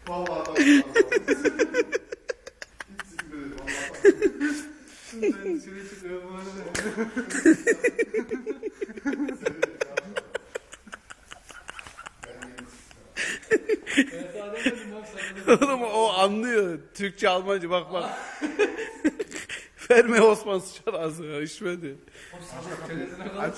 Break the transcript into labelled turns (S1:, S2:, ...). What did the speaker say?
S1: Vallahi tamam. Hiç sikmedim.
S2: Ben dışarı çıkıyorum bu arada.
S3: Oğlum o anlıyor. Türkçe, Almanca bak bak. Verme Osman sıçar ağzına. İçmedi.
S2: Çenesine kadar